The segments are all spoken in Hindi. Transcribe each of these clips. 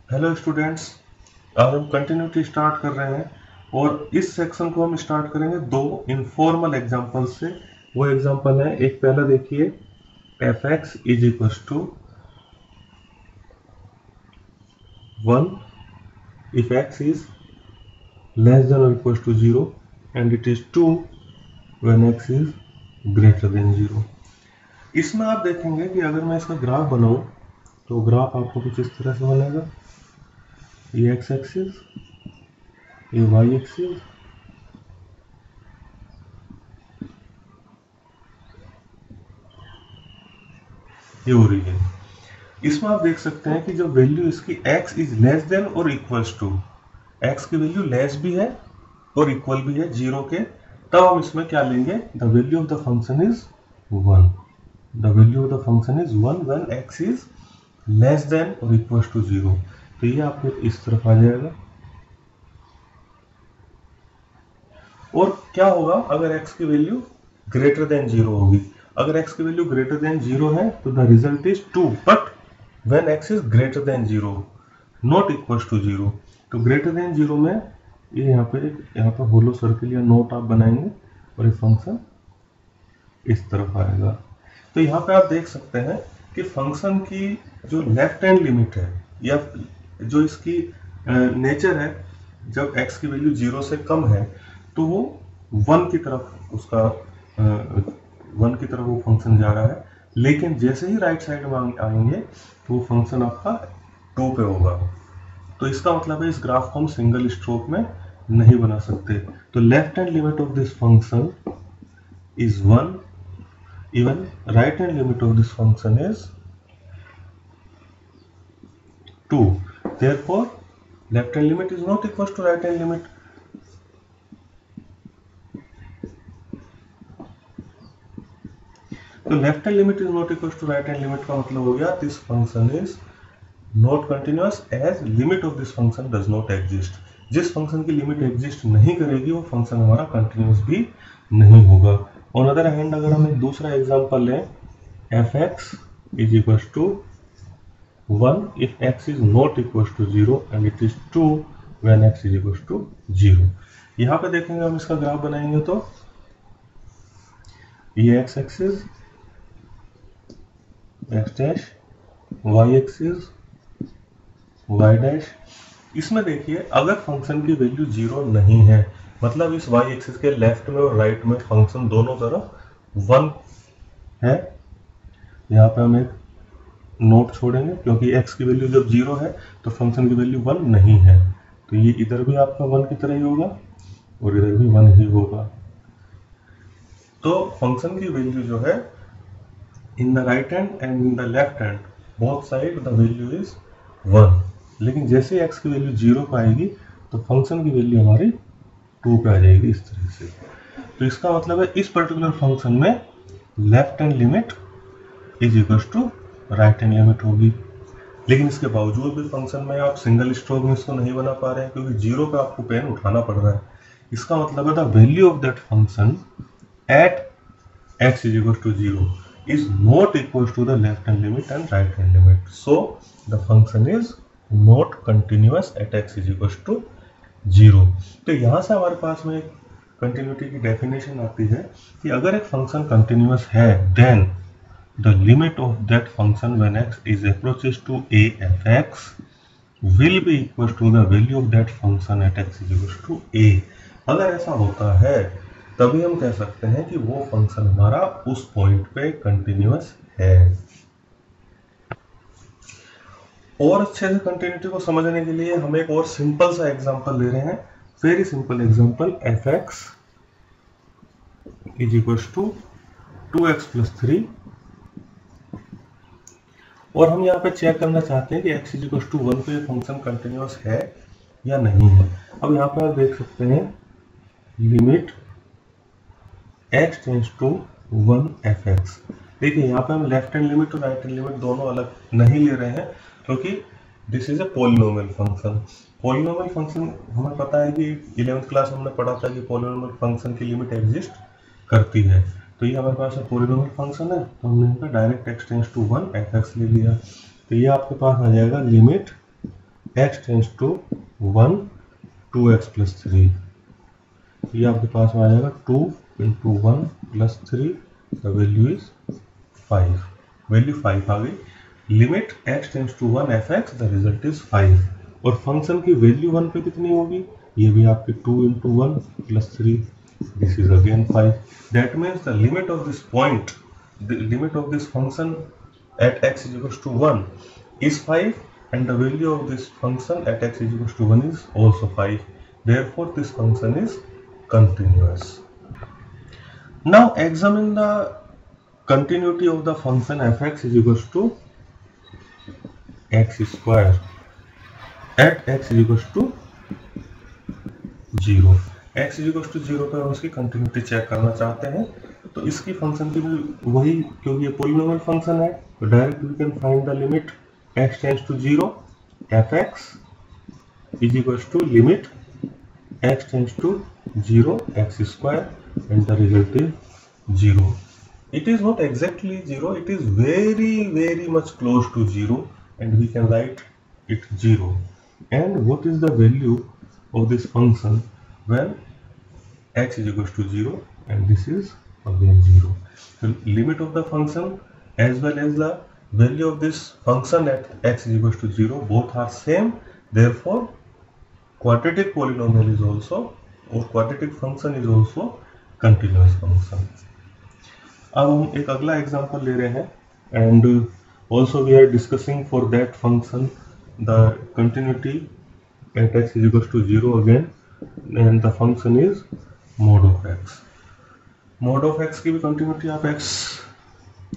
हेलो स्टूडेंट्स, आज हम कंटिन्यूटी स्टार्ट कर रहे हैं और इस सेक्शन को हम स्टार्ट करेंगे दो इनफॉर्मल एग्जांपल से। वो एग्जांपल है, एक पहला देखिए, F x is equal to 1 if X is less than और equal to 0 and it is 2 when X is greater than 0। इसमें आप देखेंगे कि अगर मैं इसका ग्राफ बनाऊं तो ग्राफ आपको कुछ इस तरह से बनेगा। ये एक्स एक्सिस, ये वाई एक्सिस, ये ओरिजिन। इसमें आप देख सकते हैं कि जो वैल्यू इसकी x इज लेस देन और इक्वल्स टू, x की वैल्यू लेस भी है और इक्वल भी है 0 के, तब हम इसमें क्या लेंगे, the value of the function is 1। The value of the function is 1 when x is less than और इक्वल्स टू 0। तो ये आपको इस तरफ आ जाएगा। और क्या होगा अगर x की वैल्यू ग्रेटर देन 0 होगी? अगर x की वैल्यू ग्रेटर देन 0 है तो the result is 2, but when x is greater than 0 not equals to 0, तो ग्रेटर देन 0 में ये यहाँ पे होलो सर्किल या नोट आप बनाएंगे और ये फंक्शन इस तरफ आएगा। तो यहाँ पे आप देख सकते हैं कि फंक्शन की जो लेफ्ट हैंड लिमिट है या जो इसकी नेचर है, जब x की वैल्यू 0 से कम है तो वो 1 की तरफ उसका 1 की तरफ वो फंक्शन जा रहा है, लेकिन जैसे ही राइट साइड में आएंगे तो वो फंक्शन आपका 2 पे होगा। तो इसका मतलब है इस ग्राफ को हम सिंगल स्ट्रोक में नहीं बना सकते। तो left hand limit of this function is 1, even right hand limit of this function is 2। therefore left hand limit is not equal to right hand limit। तो left hand limit is not equal to right hand limit का मतलब हो गया this function is not continuous as limit of this function does not exist. जिस फंक्शन की लिमिट एग्जिस्ट नहीं करेगी वो फंक्शन हमारा कंटिन्यूअस भी नहीं होगा। ऑन अदर हैंड अगर हम एक दूसरा एग्जांपल लें, f x is equal to 1 if x is not equals to 0 and it is 2 when x is equals to 0। यहाँ पे देखेंगे हम इसका ग्राफ बनाएंगे तो ये x axis, x dash, y axis, y dash. इसमें देखिए अगर फंक्शन की वैल्यू 0 नहीं है, मतलब इस y एक्सिस के लेफ्ट में और राइट में फंक्शन दोनों तरफ 1 है, यहाँ पे हम एक नोट छोड़ेंगे क्योंकि x की वैल्यू जब 0 है तो फंक्शन की वैल्यू 1 नहीं है, तो ये इधर भी आपका 1 की तरह ही होगा और इधर भी 1 ही होगा। तो फंक्शन की वैल्यू जो है in the right hand and in the left hand both side the value is 1, लेकिन जैसे x की वैल्यू 0 पे आएगी तो फंक्शन की वैल्यू हमारी 2 पे आ जाएगी इस तरह से। तो इसका मतलब है इस पर्टिकुलर फंक्शन में left hand limit is equal to right hand limit होगी, लेकिन इसके बावजूद भी फंक्शन में आप सिंगल स्ट्रोक में इसको नहीं बना पा रहे हैं क्योंकि 0 पे आपको पेन उठाना पड़ रहा है। इसका मतलब है the value of that function at x is equal to 0 is not equal to the left hand limit and right hand limit, so the function is not continuous at x is equal to 0। तो यहाँ से हमारे पास में एक कंटिन्यूटी की डेफिनेशन आती है कि अगर एक फंक्शन कंटिन्यूअस है then the limit of that function when x is approaches to a f x will be equal to the value of that function at x is equal to a। अगर ऐसा होता है तभी हम कह सकते हैं कि वो फंक्शन हमारा उस पॉइंट पे कंटिन्यूअस है। और अच्छे से कंटिन्यूटी को समझने के लिए हम एक और सिंपल सा एग्जांपल ले रहे हैं, very simple example, f x is equal to 2x plus 3, और हम यहाँ पे चेक करना चाहते हैं कि x इज इक्वल टू 1 पे फंक्शन कंटिन्यूअस है या नहीं है। अब यहाँ पे आप देख सकते हैं limit x tends to 1 f x. देखिए यहाँ पे हम लेफ्ट हैंड लिमिट और राइट हैंड लिमिट दोनों अलग नहीं ले रहे हैं क्योंकि this is a polynomial function. Polynomial function हमें पता है कि 11th क्लास हमने पढ़ा था कि पॉलिनोमियल फंक्शन की लिमिट एग्जिस्ट करती है। तो ये हमारे पास पॉलिनोमियल फंक्शन है तो हमने इनका direct x tends to 1 f x ले लिया। तो ये आपके पास आ जाएगा limit x tends to 1 2x plus 3, ये आपके पास में आ जाएगा 2 into 1 plus 3, the value is 5, value 5 आ गई। Limit x tends to 1 fx, the result is 5। और फंक्शन की वैल्यू 1 पे कितनी होगी, ये भी आपके 2 into 1 plus 3, this is again 5। That means the limit of this point, the limit of this function at x is equals to 1 is 5, and the value of this function at x is equals to 1 is also 5. Therefore, this function is continuous. Now, examine the continuity of the function fx is equals to x square at x is equals to 0. x is equals to 0 पर हम इसकी कंटिन्यूटी चेक करना चाहते हैं, तो इसकी फंक्शन की भी वही, क्योंकि ये पॉलिनोमियल फंक्शन है, तो direct we can find the limit x tends to 0 fx is equals to limit x tends to 0 x square, and the result is 0. It is not exactly 0, it is very much close to 0, and we can write it 0. And what is the value of this function when x is equals to 0 and this is again 0? So limit of the function as well as the value of this function at x is equals to 0 both are same, therefore quadratic polynomial is also, or quadratic function is also continuous function. अब हम एक अगला एग्जांपल ले रहे हैं, and also we are discussing for that function the continuity at x is equals to 0 again, and the function is mod of x. mod of x की भी कंटिन्यूटी आप x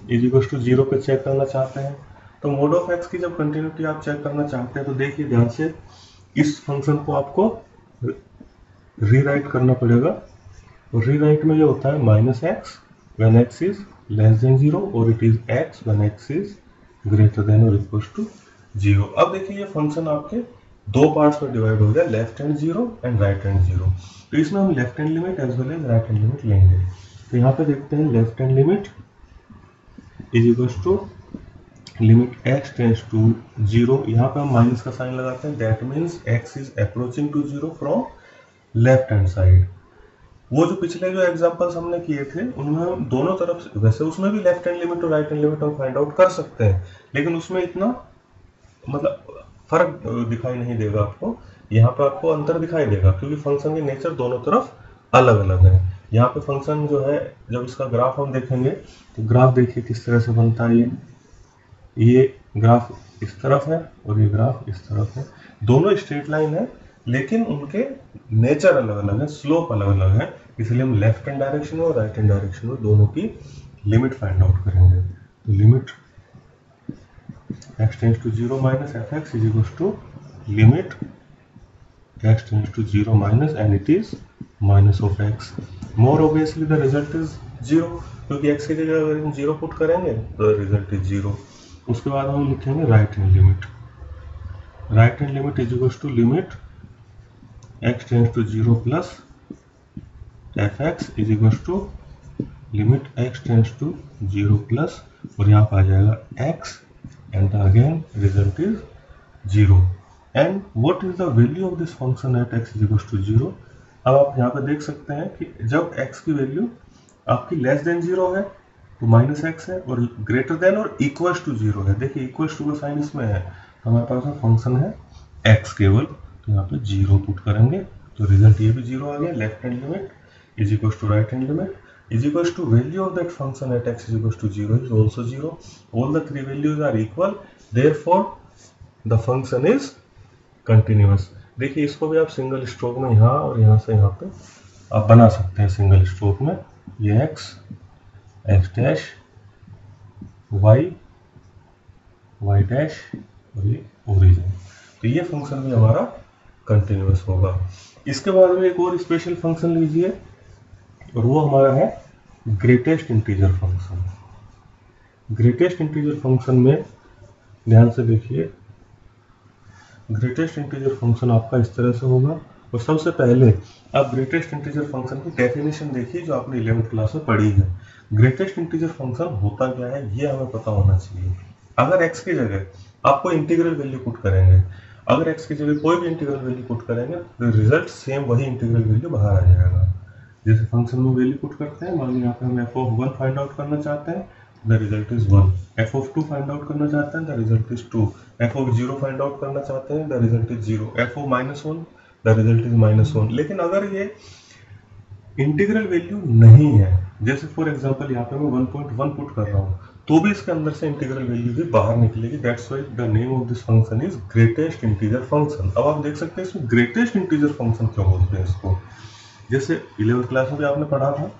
is equals to 0 पे चेक करना चाहते हैं, तो mod of x की जब कंटिन्यूटी आप चेक करना चाहते हैं तो देखिए ध्यान से, इस फंक्शन को आपको रीराइट करना पड़ेगा, और रीराइट में ये होता है minus x when x is less than 0 और it is x when x is greater than or equals to 0. अब देखिए ये फंक्शन आपके दो पार्ट्स में डिवाइड हो गया, left hand 0 and right hand 0, तो इसमें हम left hand limit as well as right hand limit लेंगे। तो यहाँ पे देखते हैं left hand limit is equals to limit x tends to 0, यहाँ पे हम माइनस का साइन लगाते हैं, that means x is approaching to 0 from left hand side. वो जो पिछले जो एग्जांपल्स हमने किए थे उनमें हम दोनों तरफ से, वैसे उसमें भी लेफ्ट हैंड लिमिट और राइट हैंड लिमिट हम फाइंड आउट कर सकते हैं, लेकिन उसमें इतना मतलब फर्क दिखाई नहीं देगा आपको, यहाँ पे आपको अंतर दिखाई देगा क्योंकि फंक्शन के नेचर दोनों तरफ अलग अलग है। यहाँ पे फंक्शन जो है, जब इसका ग्राफ हम देखेंगे तो ग्राफ देखिए किस तरह से बनता है, ये ग्राफ इस तरफ है और ये ग्राफ इस तरफ है, दोनों स्ट्रेट लाइन है लेकिन उनके नेचर अलग अलग है, स्लोप अलग अलग है, इसलिए हम लेफ्ट हैंड डायरेक्शन में और राइट हैंड डायरेक्शन में दोनों की लिमिट फाइंड आउट करेंगे। तो limit x tends to 0 minus fx is equals to limit x tends to 0 minus and it is minus of x। More obviously the result is 0, क्योंकि x की जगह अगर हम 0 पुट करेंगे तो रिजल्ट इज 0। उसके बाद हम लिखेंगे right hand limit, right hand limit is equals to limit x tends to 0 plus fx is equals to limit x tends to 0 plus, और यहाँ पर आ जाएगा x and again result is 0. And what is the value of this function at x is equals to 0? अब आप यहाँ पे देख सकते हैं कि जब x की वैल्यू आपकी लेस देन 0 है तो माइनस एक्स है, और ग्रेटर देन और इक्वल्स टू 0 है, देखिए इक्वल्स टू का साइन इसमें है, तो हमारे पास में फंक्शन है x केवल, तो यहाँ पे 0 पुट करेंगे तो रिजल्ट ये भी 0 आ गया। Left hand limit is equals to right hand limit is equals to value of that function at x is equals to 0 is also 0. All the three values are equal, therefore the function is continuous. देखिए इसको भी आप सिंगल स्ट्रोक में यहाँ और यहाँ से यहाँ पे आप बना सकते हैं सिंगल स्ट्रोक में, ये x डैश y डैश और ये ओरिजिन, तो ये फंक्शन भी हमारा कंटिन्यूस होगा। इसके बाद में एक और स्पेशल फंक्शन लीजिए, और वो हमारा है greatest integer function. Greatest integer function में ध्यान से देखिए, ग्रेटेस्ट इंटीजर फंक्शन आपका इस तरह से होगा, और सबसे पहले आप ग्रेटेस्ट इंटीजर फंक्शन की डेफिनेशन देखिए जो आपने 11th क्लास में पढ़ी है। ग्रेटेस्ट इंटीजर फंक्शन होता क्या है ये हमें पता होना चाहिए। अगर x की जगह आपको इंटीग्रल वैल्यू पुट करेंगे, अगर x की जगह कोई भी इंटीग्रल वैल्यू पुट करेंगे तो रिजल्ट सेम वही इंटीग्रल वैल्यू बाहर आ जाएगा। जैसे फंक्शन में वैल्यू पुट करते हैं, मान लीजिए यहाँ पे हम f(1) फाइंड आउट करना चाहते हैं, the result is 1। f(2) find out करना चाहते हैं, the result is 2। f(0) find out करना चाहते हैं, the result is 0। f(-1) the result is -1। लेकिन अगर ये इंटीग्रल वैल्यू नहीं है, जैसे फॉर एग्जांपल यहाँ पे मैं 1.1 पुट कर रहा हूँ, तो भी इसके अंदर से इंटीग्रल वैल्यू भी बाहर निकलेगी। That's why the name of this function is greatest integer function. अब आप देख सकते हैं इसमें ग्रेटेस्ट इंटीजर फंक्शन क्यों बोलते हैं इसको। जैसे 11th क्लास में भी आपने पढ़ा था,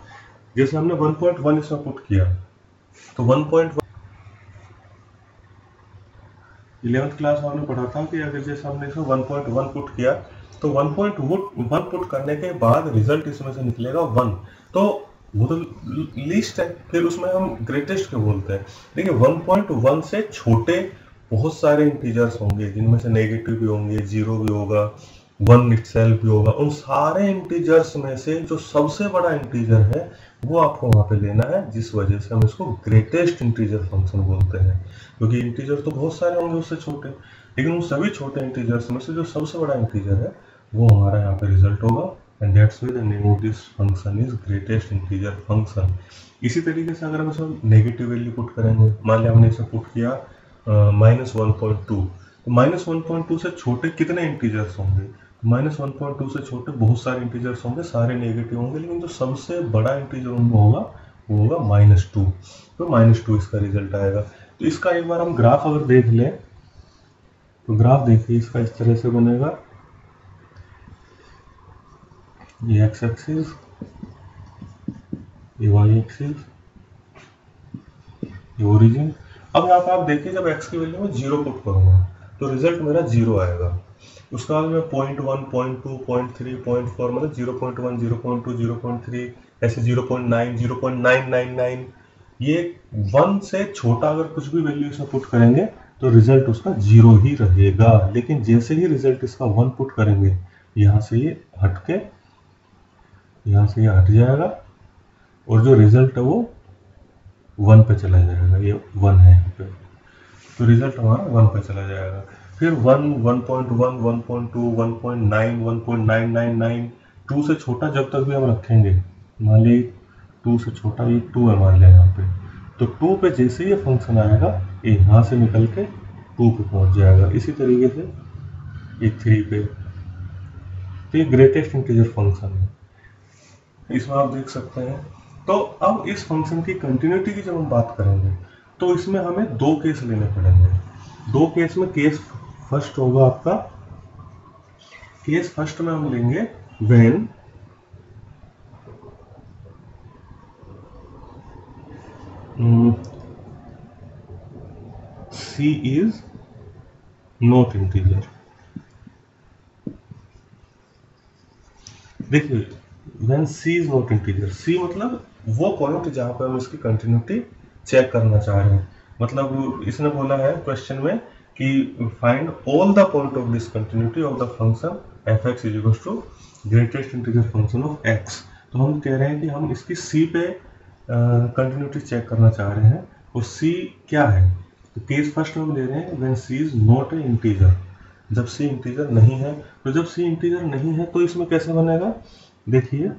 जैसे हमने 1.1 इसमें पुट किया, तो 1.1 11th क्लास में हमने पढ़ा था कि अगर जैसे हमने इसमें 1.1 पुट किया, तो 1.1 पुट करने के बाद रिजल्ट इसमें से निकलेगा 1, तो वो तो लीस्ट है, फिर उसमें हम ग्रेटेस्ट क्यों बोलते हैं। देखिए 1.1 से छोटे बहुत सारे इंटीजर्स होंगे, जिनमें से नेगेटिव भी होंगे, 0 भी होगा, 1 इटसेल्फ भी होगा। उन सारे इंटीजर्स में से जो सबसे बड़ा इंटीजर है वो आपको वहां पे लेना है, जिस वजह से हम इसको ग्रेटेस्ट इंटीजर फंक्शन बोलते हैं। क्योंकि इंटीजर तो बहुत सारे होंगे उससे छोटे, लेकिन उन सभी छोटे इंटीजर्स में से जो सबसे बड़ा इंटीजर है वो हमारा यहाँ पे रिजल्ट होगा, and that's why the name of this function is greatest integer function. इसी तरीके से अगर हम इसमें नेगेटिव वैल्यू पुट करेंगे, मान लिया हमने इसमें पुट किया -1.2, तो -1.2 से छोटे कितने इंटीजर्स होंगे, -1.2 से छोटे बहुत सारे इंटीजर्स होंगे, सारे नेगेटिव होंगे, लेकिन जो सबसे बड़ा इंटीजर उनमें होगा वो होगा -2, तो -2 इसका रिजल्ट आएगा। तो इसका एक बार हम ग्राफ अगर देख लें, तो ग्राफ देखिए इसका इस तरह से बनेगा, ये एक्स एक्सिस, ये वाई एक्सिस, ये ओरिजिन। अब यहाँ पे आप देखिए जब x की वैल्यू में 0 पुट करूंगा तो रिजल्ट मेरा 0 आएगा। उसके बाद मैं 0.1, 0.2, 0.3, 0.4 मतलब 0.1, 0.2, 0.3, ऐसे 0.9, 0.999, ये 1 से छोटा अगर कुछ भी वैल्यू इसमें पुट करेंगे तो रिजल्ट उसका 0 ही रहेगा। लेकिन जैसे ही रिजल्ट इसका 1 पुट करेंगे, यहाँ से ये हट के यहाँ से ये हट जाएगा और जो रिजल्ट है वो 1 पे चला जाएगा, ये 1 है यहाँ पे, तो रिजल्ट हमारा 1 पे चला जाएगा। फिर 1, 1.1, 1.2, 1.9, 1.999, 2 से छोटा जब तक भी हम रखेंगे, मान ली 2 से छोटा ये 2 है मान लिया यहाँ पे, तो 2 पे जैसे ही ये फंक्शन आएगा ये यहाँ से निकल के 2 पे पहुँच जाएगा। इसी तरीके से ये 3 पे, तो ये ग्रेटेस्ट इंटीजर फंक्शन है, इसमें आप देख सकते हैं। तो अब इस फंक्शन की कंटिन्यूटी की जब हम बात करेंगे तो इसमें हमें 2 केस लेने पड़ेंगे। 2 केस में केस फर्स्ट होगा आपका, केस फर्स्ट में हम लेंगे when C is not integer। देखिए when C is not integer, C मतलब वो पॉइंट जहां पे हम इसकी कंटिन्यूटी चेक करना चाह रहे हैं। मतलब इसने बोला है क्वेश्चन में कि find all the point of discontinuity of the function f(x) is equal to greatest integer function of x। तो हम कह रहे हैं कि हम इसकी C पे कंटिन्यूटी चेक करना चाह रहे हैं, और C क्या है, तो केस फर्स्ट में हम ले रहे हैं when C is not a integer, जब C इंटीजर नहीं है। तो जब C इंटीजर नहीं है तो इसमें कैसे बनेगा, देखिए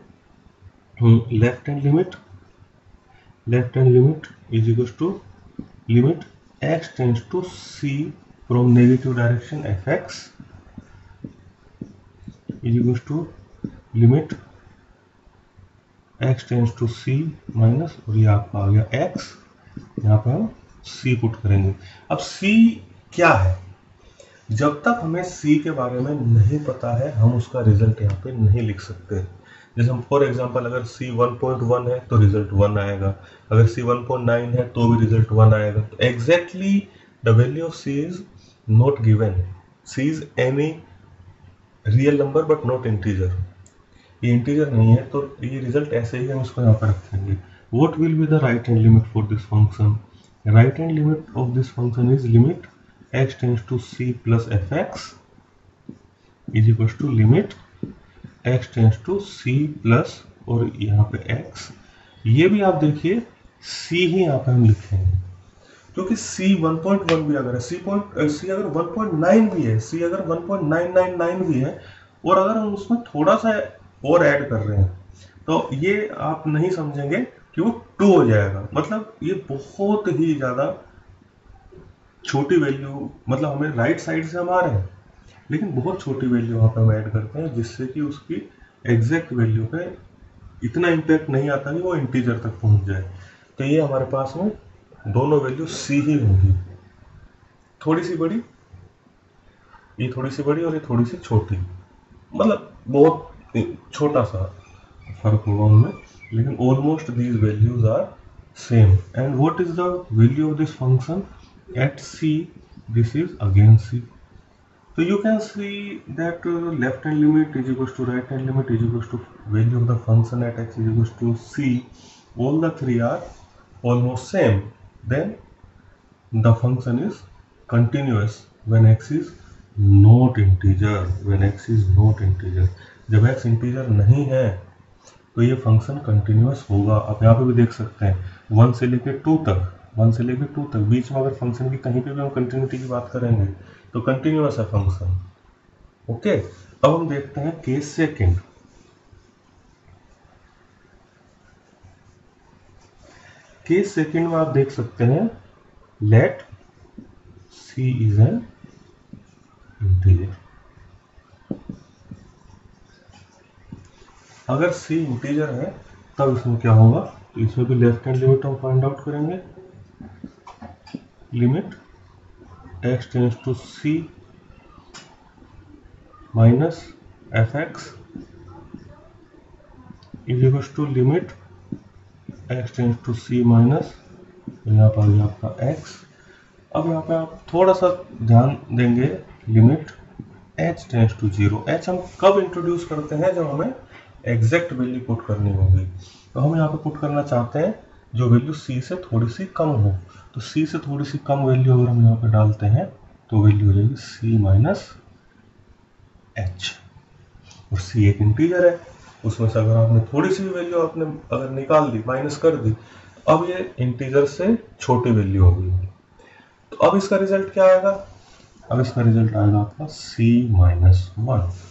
left hand limit is equal to limit x tends to C from negative direction f(x) is equal to limit x tends to C minus, और ये आपका आ गया x, यहाँ पर हम C पुट करेंगे। अब C क्या है, जब तक हमें C के बारे में नहीं पता है हम उसका रिजल्ट यहाँ पे नहीं लिख सकते। जैसे हम फॉर एग्जांपल अगर C 1.1 है तो रिजल्ट 1 आएगा, अगर C 1.9 है तो भी रिजल्ट 1 आएगा। तो exactly the value of C is not given, C is any real number but not integer, ये इंटीजर नहीं है, तो ये रिजल्ट ऐसे ही हम इसको यहाँ पर रखेंगे। What will be the right hand limit for this function, right hand limit of this function is limit x tends to C plus f(x) is equal to limit x tends to C plus, और यहाँ पे x, ये भी आप देखिए C ही यहाँ पे हम लिखेंगे। क्योंकि c 1.1 भी अगर है, c अगर 1.9 भी है, c अगर 1.999 भी है, और अगर हम उसमें थोड़ा सा और ऐड कर रहे हैं तो ये आप नहीं समझेंगे कि वो 2 हो जाएगा। मतलब ये बहुत ही ज़्यादा छोटी वैल्यू, मतलब हमें राइट साइड से हम आ रहे हैं लेकिन बहुत छोटी वैल्यू वहाँ पे हम ऐड करते हैं, जिससे कि उसकी एग्जैक्ट वैल्यू पे इतना इम्पैक्ट नहीं आता कि वो इंटीजर तक पहुँच जाए। तो ये हमारे पास में दोनों वैल्यू c ही होंगी, थोड़ी सी बड़ी, ये थोड़ी सी बड़ी और ये थोड़ी सी छोटी, मतलब बहुत छोटा सा फर्क होगा उनमें, लेकिन almost these values are same. And what is the value of this function at c? This is again c. So you can see that left hand limit is equals to right hand limit is equals to value of the function at x is equals to c. All the three are almost same. Then the function is continuous when x is not integer. When x is not integer, जब x integer नहीं है तो ये फंक्शन कंटिन्यूअस होगा। आप यहाँ पे भी देख सकते हैं 1 से लेकर 2 तक, 1 से लेकर 2 तक, बीच में अगर फंक्शन की कहीं पे भी हम कंटिन्यूटी की बात करेंगे तो कंटिन्यूअस है फंक्शन। ओके, अब हम देखते हैं केस सेकंड। केस सेकंड में आप देख सकते हैं let c is an integer. अगर c इंटीजर है तब इसमें क्या होगा, तो इसमें भी लेफ्ट हैंड लिमिट हम फाइंड आउट करेंगे। Limit x tends to c minus fx is equals to limit x tends to c minus, यहाँ पर आ गया आपका x। अब यहाँ पे आप थोड़ा सा ध्यान देंगे, limit h tends to 0। h हम कब इंट्रोड्यूस करते हैं, जब हमें एग्जैक्ट वैल्यू पुट करनी होगी। तो हम यहाँ पे पुट करना चाहते हैं जो वैल्यू c से थोड़ी सी कम हो। तो c से थोड़ी सी कम वैल्यू अगर हम यहाँ पे डालते हैं तो वैल्यू हो जाएगी c माइनस h, और c एक इंटीजर है, उसमें से अगर आपने थोड़ी सी वैल्यू आपने अगर निकाल दी, माइनस कर दी, अब ये इंटीजर से छोटी वैल्यू होगी। तो अब इसका रिजल्ट क्या आएगा, अब इसका रिजल्ट आएगा आपका c माइनस 1।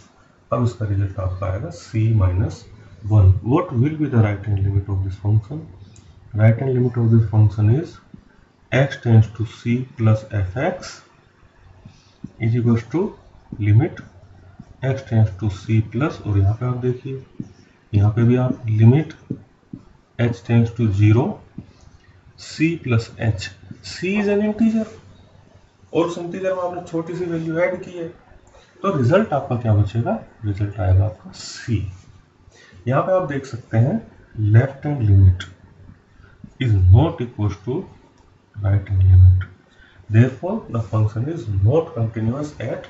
अब इसका रिजल्ट आपका आएगा c minus 1। What will be the right hand limit of this function? Right hand limit of this function is x tends to c plus fx is equals to limit x tends to c plus, और यहाँ पे आप देखिए, यहाँ पे भी आप limit h tends to 0 c plus h। c is an integer और उस इंटीजर में आपने छोटी सी वैल्यू ऐड की है, तो रिजल्ट आपका क्या बचेगा, रिजल्ट आएगा आपका c। यहाँ पे आप देख सकते हैं left hand limit is not equal to right hand limit, therefore the function is not continuous at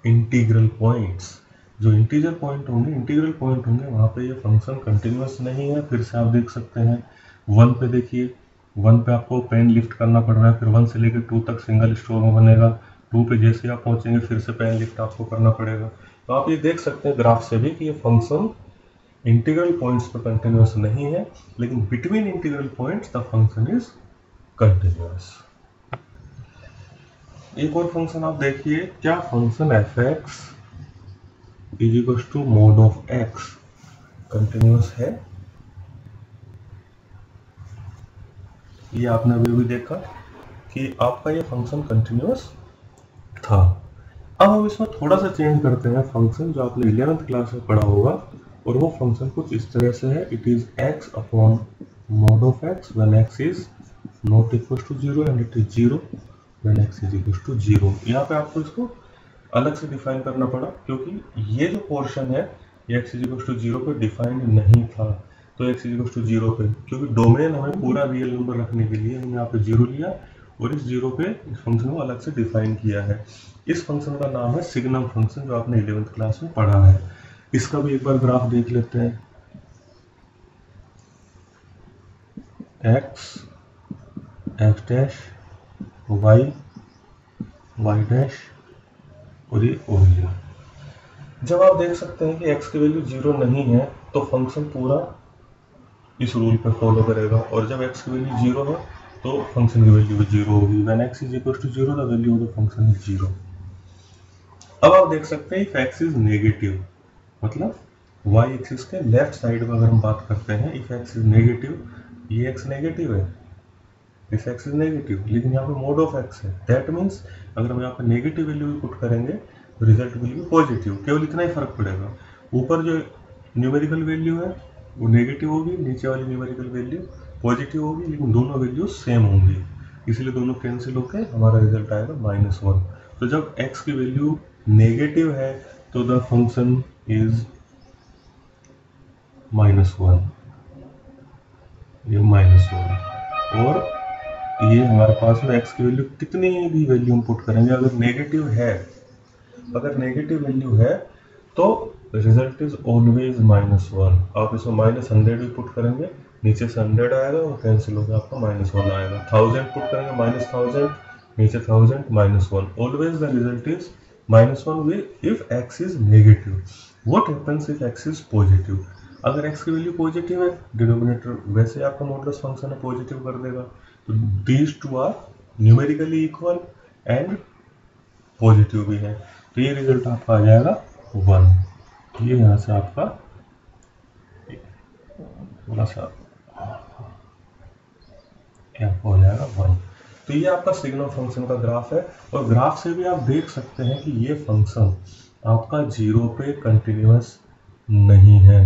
integral points. जो इंटीजर पॉइंट होंगे, इंटीग्रल पॉइंट होंगे, वहाँ पे ये फंक्शन कंटिन्यूअस नहीं है। फिर से आप देख सकते हैं 1 पे देखिए, 1 पे आपको पेन लिफ्ट करना पड़ रहा है, फिर 1 से लेकर 2 तक सिंगल स्टोर में बनेगा, 2 पे जैसे आप पहुंचेंगे फिर से पेन लिफ्ट आपको करना पड़ेगा। तो आप ये देख सकते हैं ग्राफ से भी कि ये फंक्शन इंटीग्रल पॉइंट्स पर कंटिन्यूअस नहीं है, लेकिन between integral points the function is continuous. एक और फंक्शन आप देखिए, क्या function fx is equal to mod of x continuous है? ये आपने अभी भी देखा कि आपका ये फंक्शन कंटिन्यूअस था। अब हम इसमें थोड़ा सा चेंज करते हैं फंक्शन, जो आपने 11th क्लास में पढ़ा होगा, और वो फंक्शन कुछ इस तरह से है, it is x upon mod of x when x is not equal to 0 and it is 0 when x is equal to 0। यहाँ पे आपको इसको अलग से डिफाइन करना पड़ा, क्योंकि ये जो पोर्शन है ये x इज इक्वल टू 0 पे डिफाइंड नहीं था। तो x इज इक्वल टू 0 पे, क्योंकि डोमेन हमें पूरा रियल नंबर रखने के लिए हमने यहाँ पे 0 लिया, और इस 0 पे इस फंक्शन को अलग से डिफाइन किया है। इस फंक्शन का नाम है सिग्नम फंक्शन, जो आपने 11th क्लास में पढ़ा है। इसका भी एक बार ग्राफ देख लेते हैं। x x dash y y dash और ये ओरिजिन। जब आप देख सकते हैं कि x की वैल्यू 0 नहीं है तो फंक्शन पूरा इस रूल पे फॉलो करेगा, और जब x की वैल्यू 0 है तो फंक्शन की वैल्यू भी 0 होगी। When x is equal to 0 the value of the function is 0। अब आप देख सकते हैं इफ x इज नेगेटिव, मतलब y एक्सिस के लेफ्ट साइड में अगर हम बात करते हैं, इफ x इज नेगेटिव, ये x नेगेटिव है, इफ x इज नेगेटिव, लेकिन यहाँ पे मोड ऑफ x है, दैट मीन्स अगर हम यहाँ पे नेगेटिव वैल्यू भी पुट करेंगे तो रिजल्ट विल बी पॉजिटिव। केवल इतना ही फर्क पड़ेगा, ऊपर जो न्यूमेरिकल वैल्यू है वो नेगेटिव होगी, नीचे वाली न्यूमेरिकल वैल्यू पॉजिटिव होगी, लेकिन दोनों वैल्यू सेम होंगी, इसलिए दोनों कैंसिल होकर हमारा रिजल्ट आएगा -1। तो जब x की वैल्यू नेगेटिव है तो द फंक्शन इज -1, ये -1। और ये हमारे पास में x की वैल्यू कितनी भी वैल्यू हम पुट करेंगे, अगर नेगेटिव वैल्यू है तो रिजल्ट इज ऑलवेज -1। आप इसमें -100 भी पुट करेंगे, नीचे से 100 आएगा और कैंसिल होकर आपका -1 आएगा। 1000 पुट करेंगे, -1000, नीचे 1000, -1। Always the result is -1 if x is negative. What happens if x is positive? अगर x की वैल्यू पॉजिटिव है, डिनोमिनेटर वैसे आपका मॉडुलस फंक्शन है पॉजिटिव कर देगा, तो these two are numerically equal and positive भी है, तो ये रिजल्ट आपका आ जाएगा 1। ये यहाँ से आपका थोड़ा सा f हो जाएगा 1। तो ये आपका सिग्नल फंक्शन का ग्राफ है, और ग्राफ से भी आप देख सकते हैं कि ये फंक्शन आपका 0 पे कंटिन्यूअस नहीं है।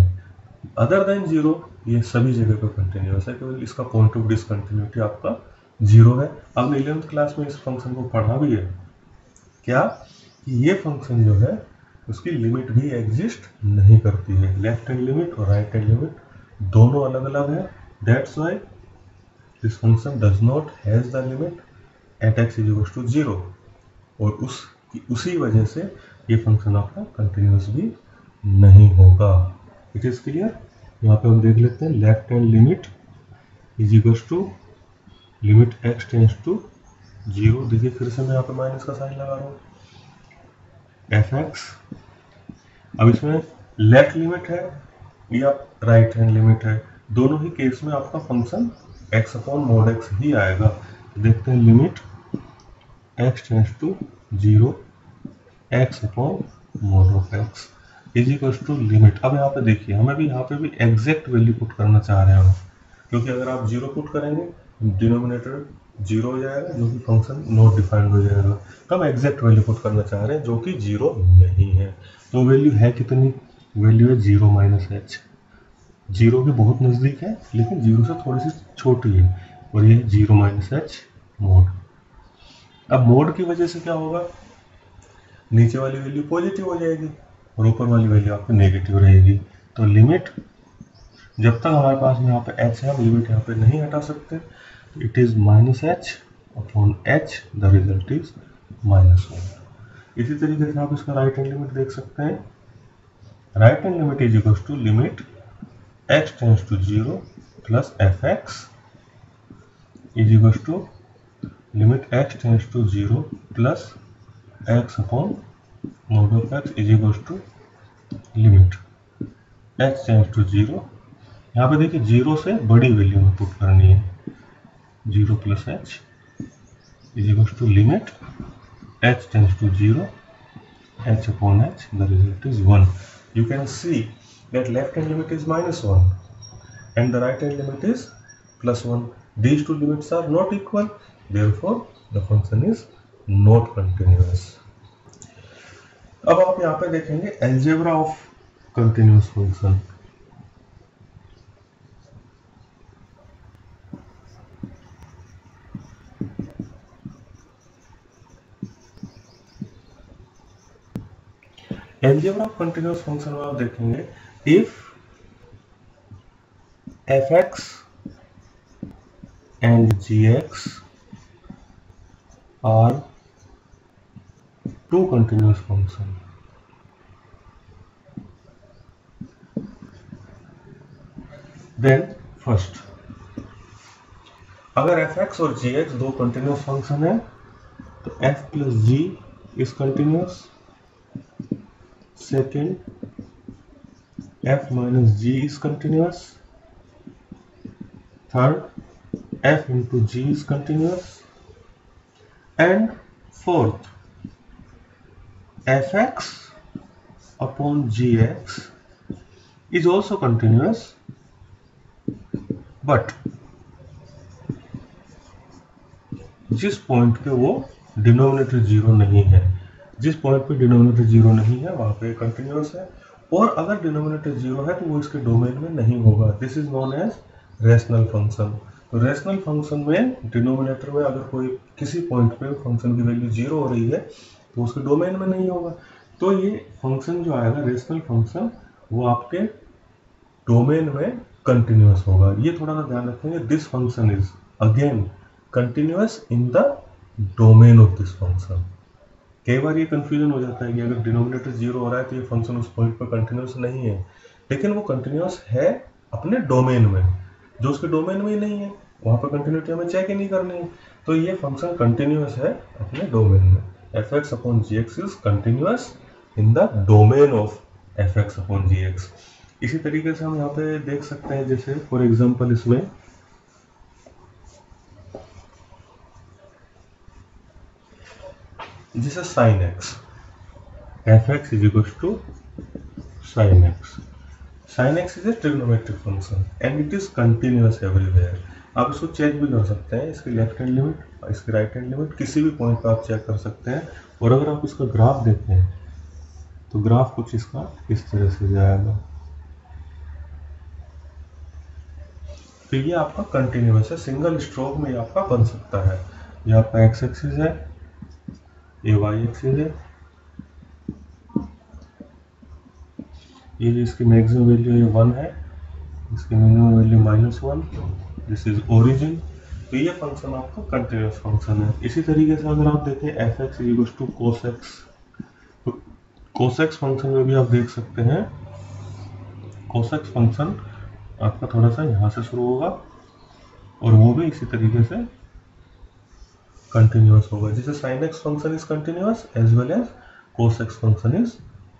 अदर देन 0 ये सभी जगह पे कंटिन्यूअस है, केवल इसका पॉइंट ऑफ डिसकंटिन्यूटी आपका 0 है। आपने 11th क्लास में इस फंक्शन को पढ़ा भी है क्या, कि ये फंक्शन जो है उसकी लिमिट भी एग्जिस्ट नहीं करती है। लेफ्ट हैंड लिमिट और राइट हैंड लिमिट दोनों अलग अलग है, that's why this function does not has the limit at x is equal to 0, और उसी वजह से ये फंक्शन आपका कंटिन्यूअस भी नहीं होगा। It is clear? यहाँ पे हम देख लेते हैं, left hand limit is equal to limit x tends to 0। देखिए फिर से मैं यहाँ पे माइनस का साइन लगा रहा हूँ, fx। अब इसमें लेफ्ट लिमिट है या राइट हैंड लिमिट है, दोनों ही केस में आपका function x upon mod x ही आएगा। तो देखते हैं, limit x tends to 0 x upon mod of x is equal to limit. अब यहाँ पे देखिए, हमें भी यहाँ पे भी एग्जैक्ट वैल्यू पुट करना चाह रहे हैं, क्योंकि अगर आप 0 पुट करेंगे डिनोमिनेटर 0 हो जाएगा, जो कि फंक्शन नॉट डिफाइंड हो जाएगा। तो हम एग्जैक्ट वैल्यू पुट करना चाह रहे हैं जो कि 0 नहीं है। तो वैल्यू है कितनी? वैल्यू है 0 - h। 0 के बहुत नज़दीक है, लेकिन 0 से थोड़ी सी छोटी है, और ये 0 - h मोड। अब मोड की वजह से क्या होगा, नीचे वाली वैल्यू पॉजिटिव हो जाएगी और ऊपर वाली वैल्यू आपकी नेगेटिव रहेगी। तो लिमिट, जब तक हमारे पास में यहाँ पे h है, हम लिमिट यहाँ पे नहीं हटा सकते। It is -h upon h, the result is -1। इसी तरीके से आप इसका राइट हैंड लिमिट देख सकते हैं। Right hand limit is equal to limit x tends to 0 plus fx is equal to limit x tends to 0 plus x upon mod of x is equal to limit x tends to 0। यहाँ पे देखिए 0 से बड़ी वैल्यू में पुट करनी है, 0 plus h is equal to limit h tends to 0 h upon h, the result is 1. You can see that left hand limit is -1 and the right hand limit is +1. These two limits are not equal, therefore the function is not continuous. अब आप यहाँ पे देखेंगे algebra of continuous function। algebra of continuous function में आप देखेंगे, if fx and gx are two continuous function, then first, अगर fx और gx दो continuous function है तो f plus g is continuous। Second, f minus g is continuous। Third, f into g is continuous, and fourth, fx upon gx is also continuous, but जिस पॉइंट पे वो डिनोमिनेटर जीरो नहीं है, जिस पॉइंट पे डिनोमिनेटर जीरो नहीं है वहां पे कंटिन्यूअस है, और अगर डिनोमिनेटर जीरो है तो वो इसके डोमेन में नहीं होगा। This is known as rational function. तो रेशनल फंक्शन में डिनोमिनेटर में अगर कोई किसी पॉइंट पे फंक्शन की वैल्यू जीरो हो रही है तो उसके डोमेन में नहीं होगा। तो ये फंक्शन जो आएगा रेशनल फंक्शन, वो आपके डोमेन में कंटिन्यूअस होगा। ये थोड़ा सा ध्यान रखेंगे। This function is again continuous in the domain of this function. कई बार ये कंफ्यूजन हो जाता है कि अगर डिनोमिनेटर जीरो हो रहा है तो ये फंक्शन उस पॉइंट पर कंटिन्यूअस नहीं है, लेकिन वो कंटिन्यूअस है अपने डोमेन में। जो उसके डोमेन में ही नहीं है वहां पर कंटिन्यूटी हमें चेक ही नहीं करनी है। तो ये फंक्शन कंटिन्यूअस है अपने डोमेन में। fx upon gx is continuous in the domain of fx upon gx। इसी तरीके से हम यहाँ पे देख सकते हैं, जैसे फॉर एग्जांपल इसमें जैसे sin x, fx is equals to sin x. sin x is a trigonometric function and it is continuous everywhere. आप इसको चेक भी कर सकते हैं, इसकी लेफ्ट हैंड लिमिट और इसकी राइट हैंड लिमिट किसी भी पॉइंट पर आप चेक कर सकते हैं। और अगर आप इसका ग्राफ देखते हैं तो ग्राफ कुछ इसका इस तरह से जाएगा। तो ये आपका कंटिन्यूअस है, सिंगल स्ट्रोक में ये आपका बन सकता है। ये आपका एक्स एक्सिस है, ये वाई एक्सिस है, ये जो इसकी मैक्सिमम वैल्यू है 1 है, इसकी minimum value -1, this is origin. तो ये फंक्शन आपका कंटिन्यूअस फंक्शन है। इसी तरीके से अगर आप देखें f x is equal to cos x, तो कोस एक्स फंक्शन में भी आप देख सकते हैं कोस एक्स फंक्शन आपका थोड़ा सा यहाँ से शुरू होगा और वो भी इसी तरीके से कंटिन्यूअस होगा। जैसे sin x function is continuous as well as cos x function is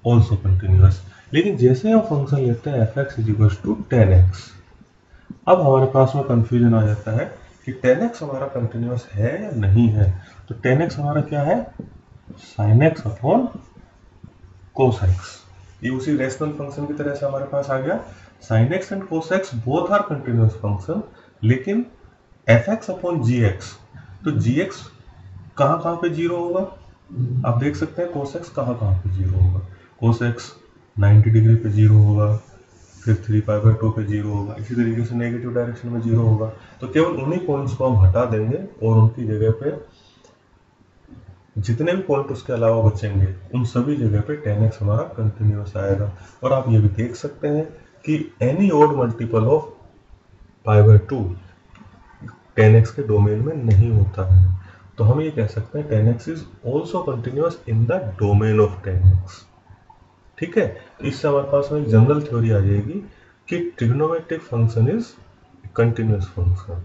also continuous. लेकिन जैसे हम फंक्शन लेते हैं fx is equal to 10x, अब हमारे पास में कंफ्यूजन आ जाता है कि 10x हमारा कंटिन्यूअस है या नहीं है। तो 10x हमारा क्या है, sin x upon cos x। ये उसी रेशनल फंक्शन की तरह से हमारे पास आ गया। sin x and cos x both are continuous function, लेकिन fx अपॉन gx, तो gx कहाँ पे जीरो होगा, आप देख सकते हैं cos x कहाँ पे जीरो होगा। cos x 90 डिग्री पे जीरो होगा, फिर 3π/2 पे जीरो होगा, इसी तरीके से नेगेटिव डायरेक्शन में जीरो होगा। तो केवल उन्हीं पॉइंट्स को हम हटा देंगे और उनकी जगह पे जितने भी पॉइंट उसके अलावा बचेंगे उन सभी जगह पे 10x हमारा कंटिन्यूअस आएगा। और आप ये भी देख सकते हैं कि any odd multiple of π/2 10x के डोमेन में नहीं होता है। तो हम ये कह सकते हैं 10x is also continuous in the domain of 10x। ठीक है, तो इससे हमारे पास में एक जनरल थ्योरी आ जाएगी कि trigonometric function is continuous function.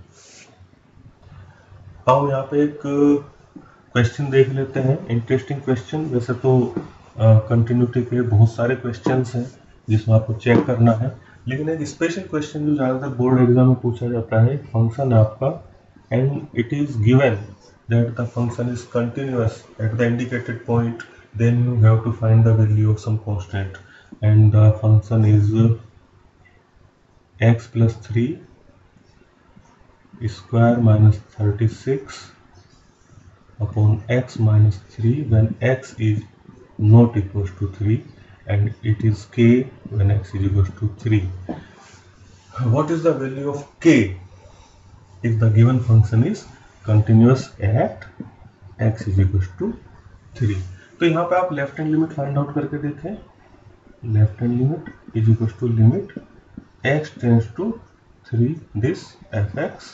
अब यहाँ पे एक क्वेश्चन देख लेते हैं, इंटरेस्टिंग क्वेश्चन। वैसे तो कंटिन्यूटी के बहुत सारे क्वेश्चंस हैं जिसमें आपको चेक करना है, लेकिन एक स्पेशल क्वेश्चन जो ज़्यादातर बोर्ड एग्जाम में पूछा जाता है, फंक्शन है आपका and it is given that the function is continuous at the indicated point, then you have to find the value of some constant and the function is x plus 3 square minus 36 upon x minus 3 when x is not equals to 3 and it is k when x is equals to 3. What is the value of k if the given function is continuous at x is equals to 3? तो यहाँ पे आप left hand limit find out करके देखें। Left hand limit is equal to limit x tends to 3 this fx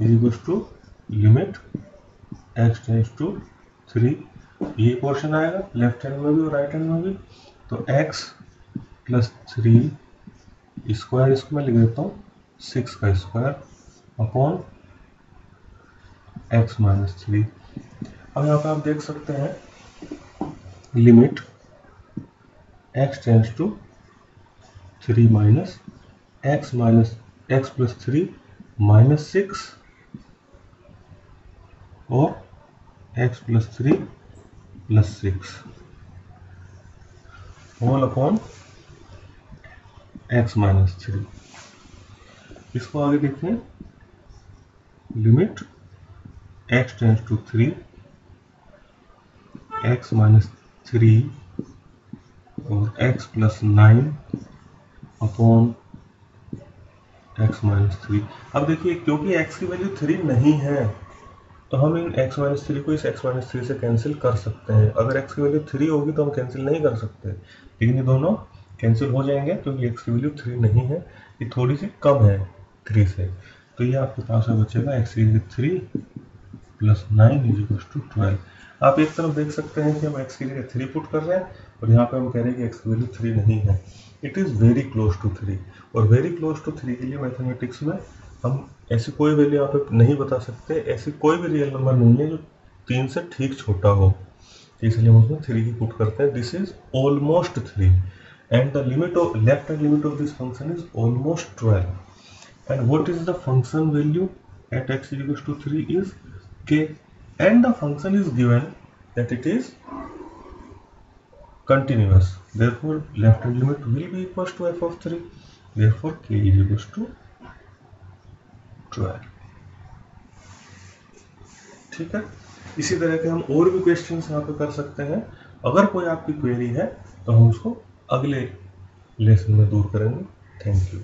is equal to limit x tends to 3, ये पोर्शन आएगा लेफ्ट हैंड में भी और राइट हैंड में भी। तो x प्लस 3 स्क्वायर, इसको मैं लिख देता हूँ 6 का स्क्वायर अपॉन x माइनस 3। अब यहाँ पे आप देख सकते हैं limit x tends to 3 minus x plus 3 -6 और x + 3 + 6 होल अपॉन x - 3। इसको आगे देखिए, limit x tends to 3 x - 3 और x + 9 अपॉन x - 3। अब देखिए, क्योंकि x की वैल्यू 3 नहीं है तो हम इन x - 3 को इस x - 3 से कैंसिल कर सकते हैं। अगर x की वैल्यू 3 होगी तो हम कैंसिल नहीं कर सकते, लेकिन ये दोनों कैंसिल हो जाएंगे क्योंकि x की वैल्यू 3 नहीं है, ये थोड़ी सी कम है 3 से। तो ये आपके पास बचेगा x की जगह 3 + 9 = 12। आप एक तरफ देख सकते हैं कि हम x की जगह 3 पुट कर रहे हैं और यहाँ पे हम कह रहे हैं कि x की वैल्यू 3 नहीं है। It is very close to 3, और वेरी क्लोज टू 3 के लिए मैथमेटिक्स में हम ऐसी कोई वैल्यू यहाँ पे नहीं बता सकते, ऐसी कोई भी रियल नंबर नहीं है जो 3 से ठीक छोटा हो, इसलिए हम उसमें 3 की पुट करते हैं। This is almost 3 and the limit of left hand limit of this function is almost 12 and what is the function value at x = 3 is k and the function is given that it is continuous, therefore left hand limit will be equals to f of 3, therefore k = 12। ठीक है, इसी तरह के हम और भी क्वेश्चंस यहाँ पे कर सकते हैं। अगर कोई आपकी क्वेरी है तो हम उसको अगले लेसन में दूर करेंगे। Thank you.